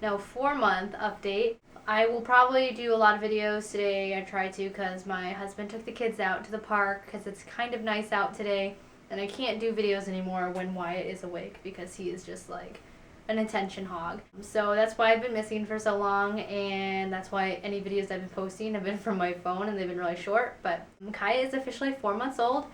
our 4-month update. I will probably do a lot of videos today. I try to because my husband took the kids out to the park because it's kind of nice out today. And I can't do videos anymore when Wyatt is awake because he is just like an attention hog. So that's why I've been missing for so long, and that's why any videos I've been posting have been from my phone and they've been really short. But Kaya is officially 4 months old.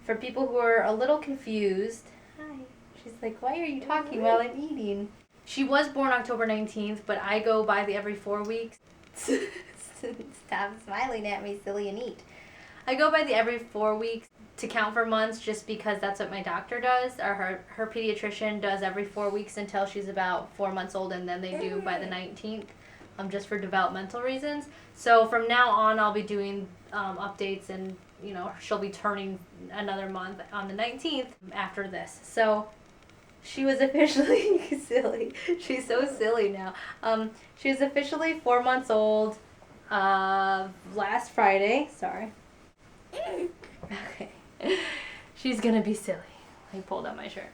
For people who are a little confused, hi, she's like, why are you talking while I'm eating? She was born October 19th, but I go by the every 4 weeks. Stop smiling at me, silly, and eat. I go by the every 4 weeks to count for months just because that's what my doctor does, or her pediatrician does every 4 weeks until she's about 4 months old, and then they do by the 19th, just for developmental reasons. So from now on, I'll be doing updates, and you know, she'll be turning another month on the 19th after this. So she was officially silly. She's so silly now. She was officially 4 months old last Friday. Sorry. Okay. She's gonna be silly. I pulled out my shirt.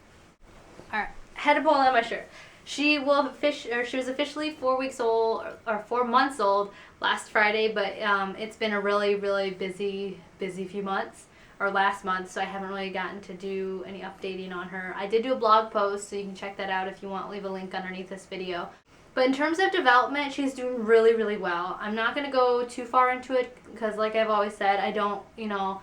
Alright. Had to pull out my shirt. She was officially 4 weeks old, or 4 months old last Friday, but it's been a really, really busy few months, or last month, so I haven't really gotten to do any updating on her. I did do a blog post, so you can check that out if you want. Leave a link underneath this video. But in terms of development, she's doing really, really well. I'm not going to go too far into it because, like I've always said, I don't, you know,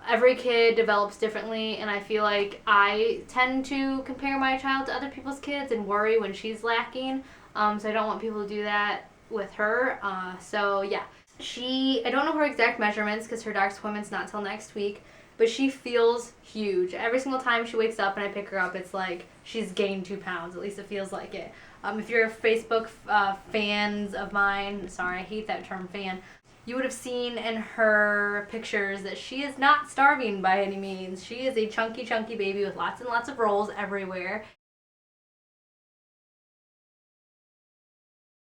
every kid develops differently, and I feel like I tend to compare my child to other people's kids and worry when she's lacking. So I don't want people to do that with her. So yeah, I don't know her exact measurements because her doctor's appointment's not till next week, but she feels huge. Every single time she wakes up and I pick her up, it's like she's gained 2 pounds. At least it feels like it. If you're Facebook fans of mine, sorry, I hate that term, fan, you would have seen in her pictures that she is not starving by any means. She is a chunky, chunky baby with lots and lots of rolls everywhere.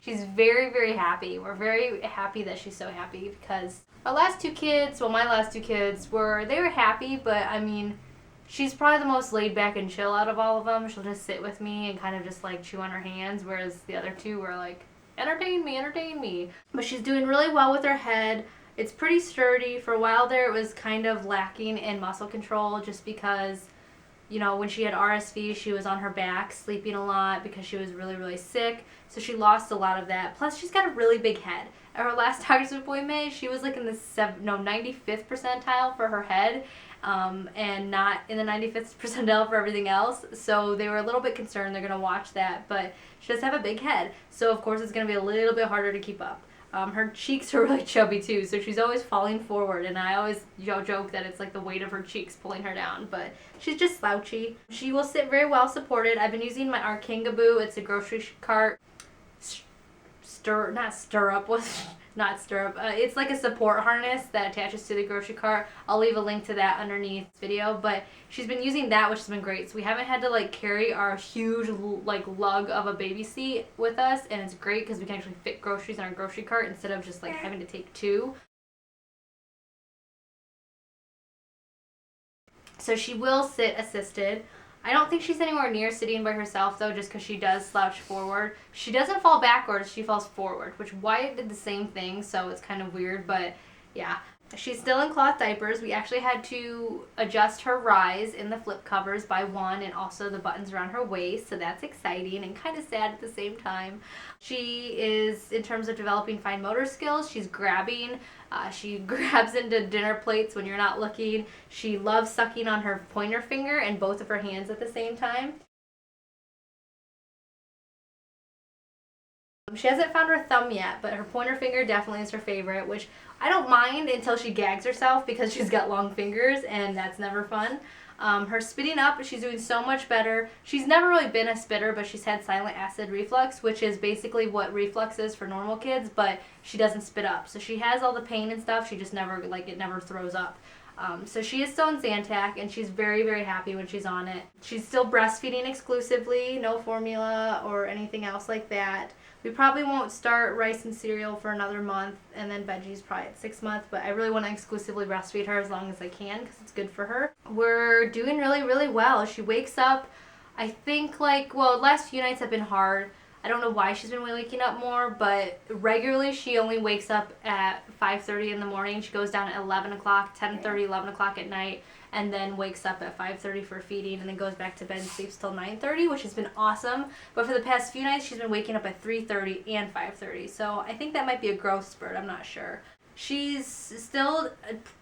She's very, very happy. We're very happy that she's so happy because our last 2 kids, well, my last 2 kids, they were happy, but I mean, she's probably the most laid back and chill out of all of them. She'll just sit with me and kind of just like chew on her hands, whereas the other 2 were like, entertain me, entertain me. But she's doing really well with her head. It's pretty sturdy. For a while there, it was kind of lacking in muscle control just because, you know, when she had RSV, she was on her back sleeping a lot because she was really, really sick. So she lost a lot of that. Plus, she's got a really big head. At her last doctor's appointment, she was like in the 95th percentile for her head, and not in the 95th percentile for everything else. So they were a little bit concerned they're going to watch that, but she does have a big head. So of course it's going to be a little bit harder to keep up. Her cheeks are really chubby too, so she's always falling forward, and I always joke that it's like the weight of her cheeks pulling her down, but she's just slouchy. She will sit very well supported. I've been using my Arkangaboo. It's a grocery cart it's like a support harness that attaches to the grocery cart. I'll leave a link to that underneath this video, but she's been using that, which has been great. So we haven't had to like carry our huge like lug of a baby seat with us, and it's great because we can actually fit groceries in our grocery cart instead of just like having to take 2. So she will sit assisted. I don't think she's anywhere near sitting by herself, though, just because she does slouch forward. She doesn't fall backwards, she falls forward, which Wyatt did the same thing, so it's kind of weird, but yeah. She's still in cloth diapers. We actually had to adjust her rise in the flip covers by 1, and also the buttons around her waist, so that's exciting and kind of sad at the same time. She is, in terms of developing fine motor skills, she's grabbing. She grabs into dinner plates when you're not looking. She loves sucking on her pointer finger and both of her hands at the same time. She hasn't found her thumb yet, but her pointer finger definitely is her favorite, which I don't mind until she gags herself because she's got long fingers, and that's never fun. Her spitting up, she's doing so much better. She's never really been a spitter, but she's had silent acid reflux, which is basically what reflux is for normal kids, but she doesn't spit up. So she has all the pain and stuff, she just never, like, it never throws up. So she is still on Zantac, and she's very, very happy when she's on it. She's still breastfeeding exclusively, no formula or anything else like that. We probably won't start rice and cereal for another month, and then veggies probably at 6 months, but I really want to exclusively breastfeed her as long as I can because it's good for her. We're doing really, really well. She wakes up I think like, well, last few nights have been hard. I don't know why she's been waking up more, but regularly she only wakes up at 5:30 in the morning. She goes down at 11 o'clock, 10:30, 11 o'clock at night, and then wakes up at 5:30 for feeding, and then goes back to bed and sleeps till 9:30, which has been awesome. But for the past few nights, she's been waking up at 3:30 and 5:30. So I think that might be a growth spurt. I'm not sure. She's still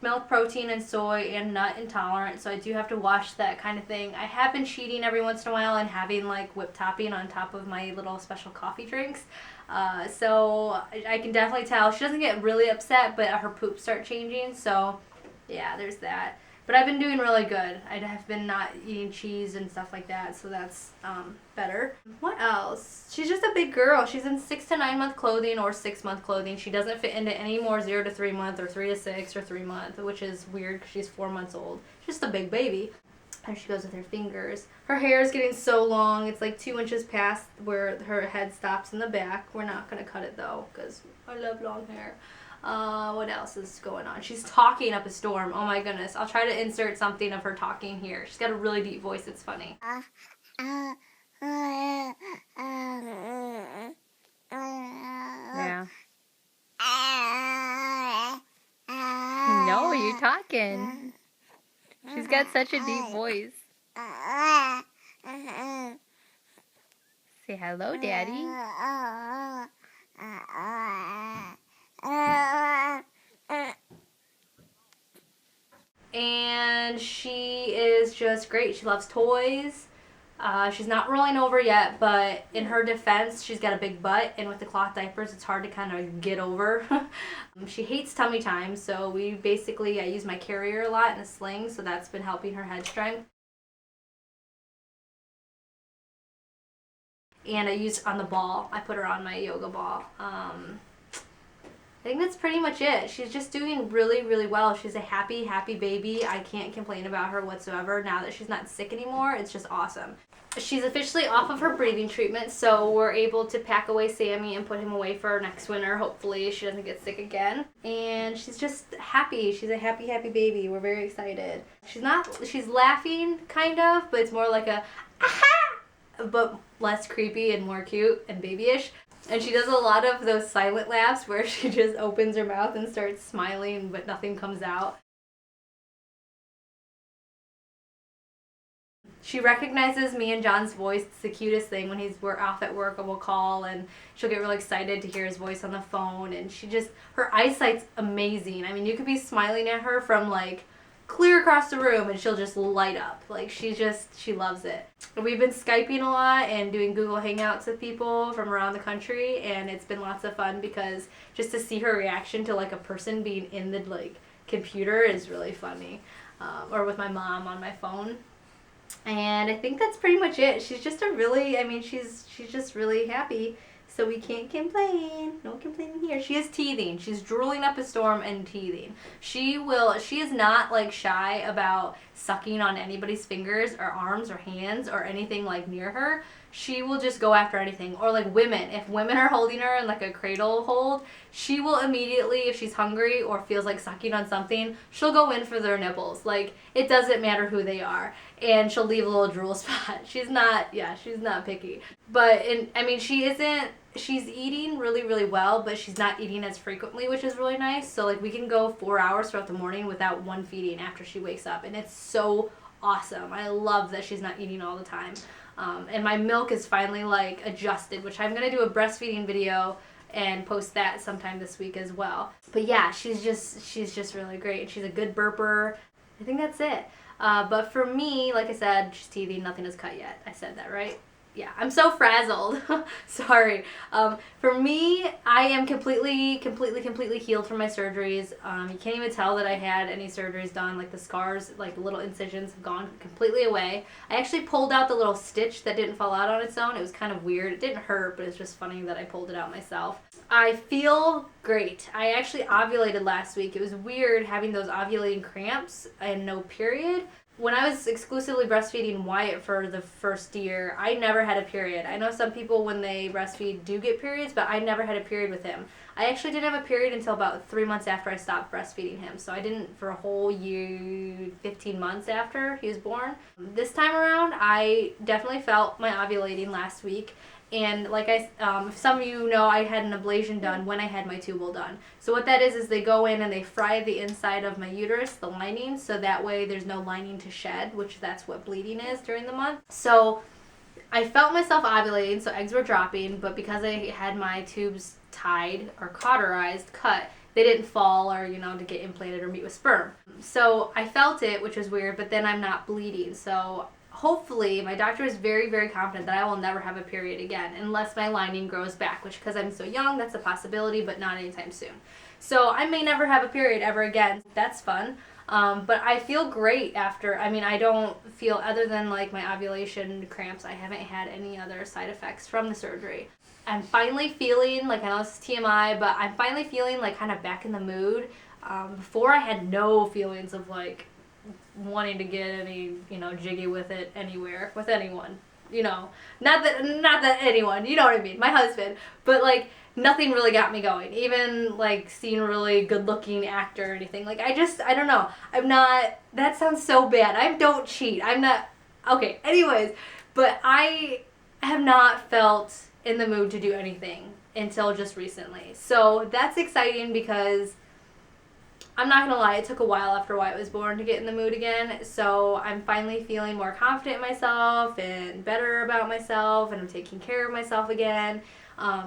milk protein and soy and nut intolerant, so I do have to watch that kind of thing. I have been cheating every once in a while and having like whipped topping on top of my little special coffee drinks. So I can definitely tell. She doesn't get really upset, but her poops start changing, so yeah, there's that. But I've been doing really good. I have been not eating cheese and stuff like that, so that's better. What else? She's just a big girl. She's in 6 to 9 month clothing or 6 month clothing. She doesn't fit into any more 0 to 3 month or 3 to 6 or 3 month, which is weird because she's 4 months old. She's just a big baby. And she goes with her fingers. Her hair is getting so long. It's like 2 inches past where her head stops in the back. We're not going to cut it though because I love long hair. What else is going on? She's talking up a storm. Oh my goodness. I'll try to insert something of her talking here. She's got a really deep voice. It's funny. Yeah. No, you're talking. She's got such a deep voice. Say hello, Daddy. And she is just great. She loves toys. She's not rolling over yet, but in her defense, she's got a big butt, and with the cloth diapers, it's hard to kind of get over. She hates tummy time, so I use my carrier a lot in a sling, so that's been helping her head strength. And I used on the ball. I put her on my yoga ball. I think that's pretty much it. She's just doing really, really well. She's a happy, happy baby. I can't complain about her whatsoever. Now that she's not sick anymore, it's just awesome. She's officially off of her breathing treatment, so we're able to pack away Sammy and put him away for next winter. Hopefully she doesn't get sick again. And she's just happy. She's a happy, happy baby. We're very excited. She's laughing, kind of, but it's more like a, aha! But less creepy and more cute and babyish. And she does a lot of those silent laughs where she just opens her mouth and starts smiling, but nothing comes out. She recognizes me and John's voice. It's the cutest thing. When we're off at work, we'll call, and she'll get really excited to hear his voice on the phone. And her eyesight's amazing. I mean, you could be smiling at her from like clear across the room and she'll just light up. Like she loves it. We've been Skyping a lot and doing Google Hangouts with people from around the country, and it's been lots of fun because just to see her reaction to like a person being in the like computer is really funny. Or with my mom on my phone. And I think that's pretty much it. She's just she's just really happy. So we can't complain. No complaining here. She is teething. She's drooling up a storm and teething. She is not like shy about sucking on anybody's fingers or arms or hands or anything like near her. She will just go after anything. Or like women. If women are holding her in like a cradle hold, she will immediately, if she's hungry or feels like sucking on something, she'll go in for their nipples. Like, it doesn't matter who they are. And she'll leave a little drool spot. She's not picky. But, she's eating really, really well, but she's not eating as frequently, which is really nice. So, like, we can go 4 hours throughout the morning without one feeding after she wakes up. And it's so awesome. I love that she's not eating all the time. And my milk is finally, like, adjusted, which I'm going to do a breastfeeding video and post that sometime this week as well. But yeah, she's just really great. She's a good burper. I think that's it. But for me, like I said, she's teething. Nothing is cut yet. I said that, right? Yeah, I'm so frazzled. Sorry. For me, I am completely healed from my surgeries. You can't even tell that I had any surgeries done. Like the scars, like the little incisions have gone completely away. I actually pulled out the little stitch that didn't fall out on its own. It was kind of weird. It didn't hurt, but it's just funny that I pulled it out myself. I feel great. I actually ovulated last week. It was weird having those ovulating cramps and no period. when I was exclusively breastfeeding Wyatt for the first year, I never had a period. I know some people when they breastfeed do get periods, but I never had a period with him. I actually didn't have a period until about 3 months after I stopped breastfeeding him. So I didn't for a whole year, 15 months after he was born. This time around, I definitely felt my ovulating last week. And like some of you know, I had an ablation done when I had my tubal done. So what that is they go in and they fry the inside of my uterus, the lining, so that way there's no lining to shed, which that's what bleeding is during the month. So I felt myself ovulating, so eggs were dropping, but because I had my tubes tied or cauterized, cut, they didn't fall or, to get implanted or meet with sperm. So I felt it, which was weird, but then I'm not bleeding. So hopefully, my doctor is very, very confident that I will never have a period again unless my lining grows back, which because I'm so young, that's a possibility, but not anytime soon. So I may never have a period ever again. That's fun. But I feel great after. I don't feel, other than like my ovulation cramps, I haven't had any other side effects from the surgery. I'm finally feeling, like, I know this is TMI, but I'm finally feeling like kind of back in the mood. Before I had no feelings of like wanting to get any, jiggy with it anywhere, with anyone, not that anyone, you know what I mean, my husband, but like nothing really got me going, even like seeing a really good looking actor or anything. Like I don't know, I'm not, that sounds so bad, I don't cheat, I'm not, okay, anyways, but I have not felt in the mood to do anything until just recently. So that's exciting because I'm not gonna lie, it took a while after Wyatt was born to get in the mood again, so I'm finally feeling more confident in myself and better about myself, and I'm taking care of myself again.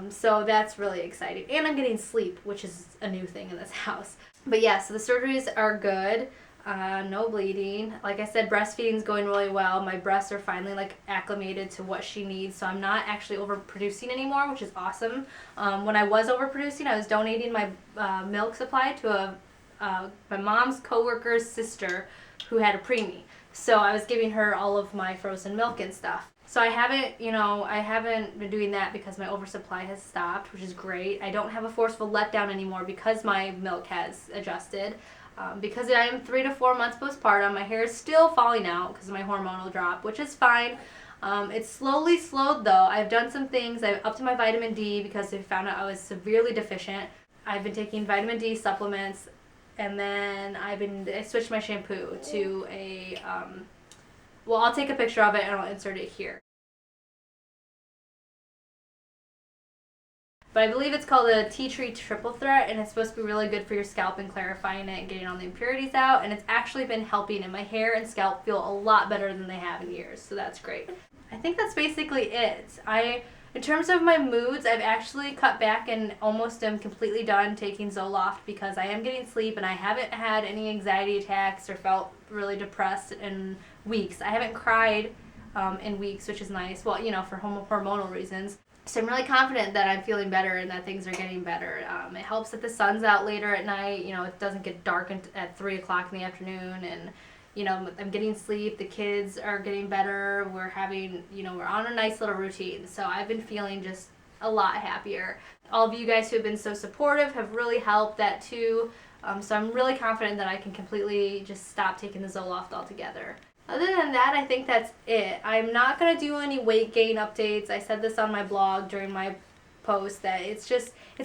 So that's really exciting. And I'm getting sleep, which is a new thing in this house. But yeah, so the surgeries are good. No bleeding. Like I said, breastfeeding is going really well. My breasts are finally like acclimated to what she needs, so I'm not actually overproducing anymore, which is awesome. When I was overproducing, I was donating my milk supply to my mom's coworker's sister who had a preemie. So I was giving her all of my frozen milk and stuff. So I haven't been doing that because my oversupply has stopped, which is great. I don't have a forceful letdown anymore because my milk has adjusted. Because I am 3 to 4 months postpartum, my hair is still falling out because of my hormonal drop, which is fine. It's slowly slowed though. I've done some things. I've upped my vitamin D because I found out I was severely deficient. I've been taking vitamin D supplements. And then I switched my shampoo to a, I'll take a picture of it and I'll insert it here. But I believe it's called a tea tree triple threat, and it's supposed to be really good for your scalp and clarifying it and getting all the impurities out. And it's actually been helping, and my hair and scalp feel a lot better than they have in years. So that's great. I think that's basically it. In terms of my moods, I've actually cut back and almost am completely done taking Zoloft because I am getting sleep and I haven't had any anxiety attacks or felt really depressed in weeks. I haven't cried in weeks, which is nice. Well, for hormonal reasons. So I'm really confident that I'm feeling better and that things are getting better. It helps that the sun's out later at night. It doesn't get dark at 3 o'clock in the afternoon, and I'm getting sleep, the kids are getting better, we're on a nice little routine. So I've been feeling just a lot happier. All of you guys who have been so supportive have really helped that too. So I'm really confident that I can completely just stop taking the Zoloft altogether. Other than that, I think that's it. I'm not going to do any weight gain updates. I said this on my blog during my post that it's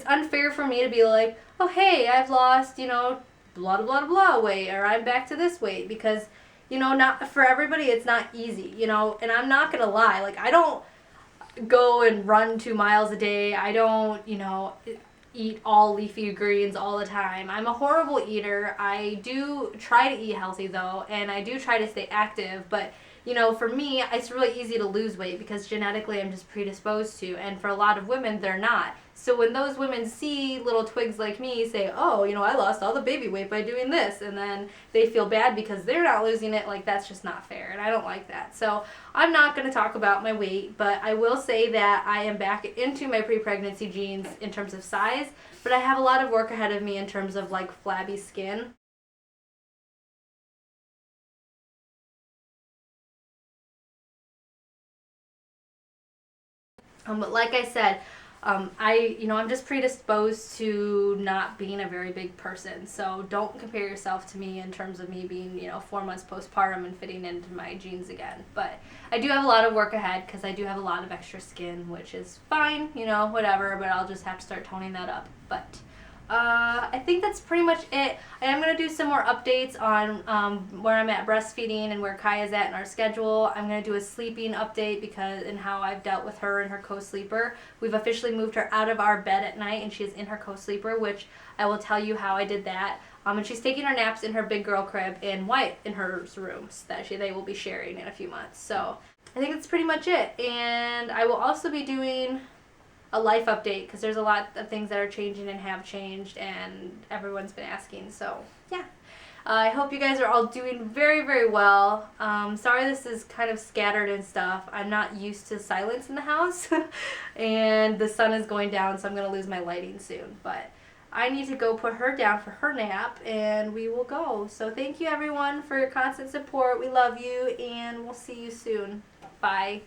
unfair for me to be like, oh hey, I've lost, blah blah blah weight, or I'm back to this weight, because not for everybody it's not easy, and I'm not gonna lie, like I don't go and run 2 miles a day. I don't eat all leafy greens all the time. I'm a horrible eater. I do try to eat healthy though, and I do try to stay active, but for me, it's really easy to lose weight because genetically I'm just predisposed to, and for a lot of women, they're not. So when those women see little twigs like me say, oh, I lost all the baby weight by doing this, and then they feel bad because they're not losing it, like that's just not fair, and I don't like that. So I'm not going to talk about my weight, but I will say that I am back into my pre-pregnancy jeans in terms of size, but I have a lot of work ahead of me in terms of like flabby skin. But like I said, I'm just predisposed to not being a very big person. So don't compare yourself to me in terms of me being, 4 months postpartum and fitting into my jeans again. But I do have a lot of work ahead because I do have a lot of extra skin, which is fine, whatever, but I'll just have to start toning that up. But I think that's pretty much it. I am going to do some more updates on where I'm at breastfeeding and where Kaya's at in our schedule. I'm going to do a sleeping update and how I've dealt with her and her co-sleeper. We've officially moved her out of our bed at night and she is in her co-sleeper, which I will tell you how I did that. And she's taking her naps in her big girl crib and Wyatt in her rooms that they will be sharing in a few months. So I think that's pretty much it. And I will also be doing a life update because there's a lot of things that are changing and have changed and everyone's been asking. So yeah, I hope you guys are all doing very, very well. Sorry this is kind of scattered and stuff. I'm not used to silence in the house and the sun is going down, so I'm going to lose my lighting soon. But I need to go put her down for her nap and we will go. So thank you everyone for your constant support. We love you and we'll see you soon. Bye.